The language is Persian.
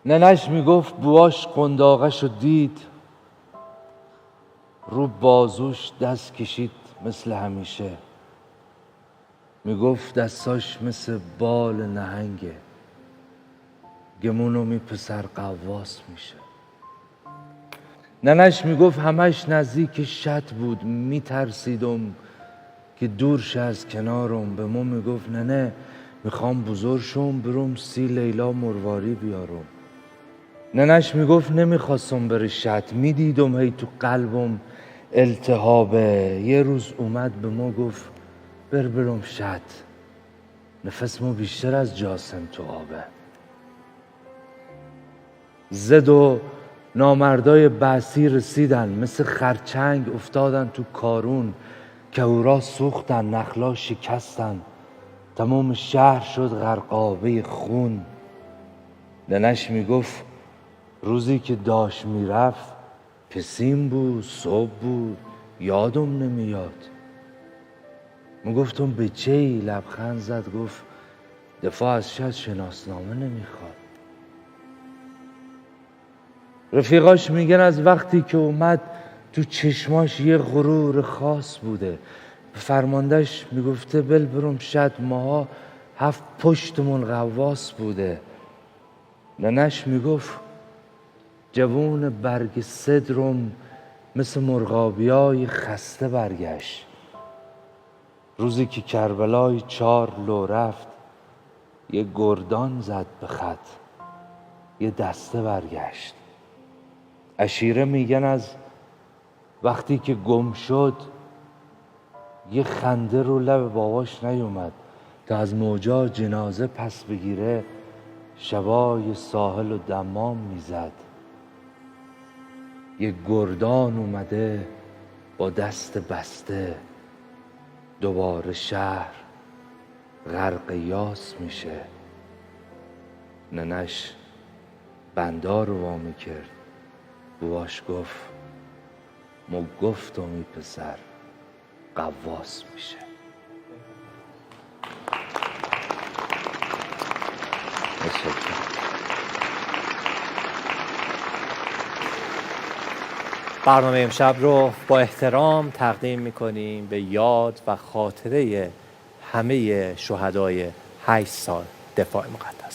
ننش میگفت بواش قنداقش رو دید، رو بازوش دست کشید مثل همیشه. میگفت دستاش مثل بال نهنگه، گمونو پسر قواس میشه. ننش میگفت همش نزدیک شط بود، میترسیدم که دور شه از کنارم. به ما میگفت ننه میخوام بزرگ شم برم 30 لیلا مرواری بیارم. ننش میگفت نمیخواستم بره شط، میدیدم هی تو قلبم التهابه. یه روز اومد به ما گفت برم شط، نفسمو بیشتر از جاسم تو آبه. زد و نامردای بعثی رسیدن، مثل خرچنگ افتادن تو کارون. کهورا سوختن، نخلا شکستن، تمام شهر شد غرقابه خون. ننش میگفت روزی که داشت میرفت پسیم بود، صبح بود، یادم نمیاد. میگفتم به چی؟ لبخند زد گفت دفاع از شط شناسنامه نمیخواد. رفیقاش میگن از وقتی که اومد تو چشماش یه غرور خاص بوده. به فرماندهش میگفته برم شط، ماها 7 پشتمون غواص بوده. ننش میگفت جوون برگ صدرم مثل مرغابیای خسته برگشت. روزی که کربلای 4 لو رفت، یه گردان زد به خط، یه دسته برگشت. عشیره میگن از وقتی که گم شد یه خنده رو لب باباش نیومد تا از موجا جنازه پس بگیره. شبای ساحل و دمام میزد. یه گردان اومده با دست بسته، دوباره شهر غرق یاس میشه. ننش بندار رو وامی کرد، بواش گفت ما گفتم این پسر قواس میشه. برنامه امشب رو با احترام تقدیم میکنیم به یاد و خاطره همه شهدای 8 سال دفاع مقدس.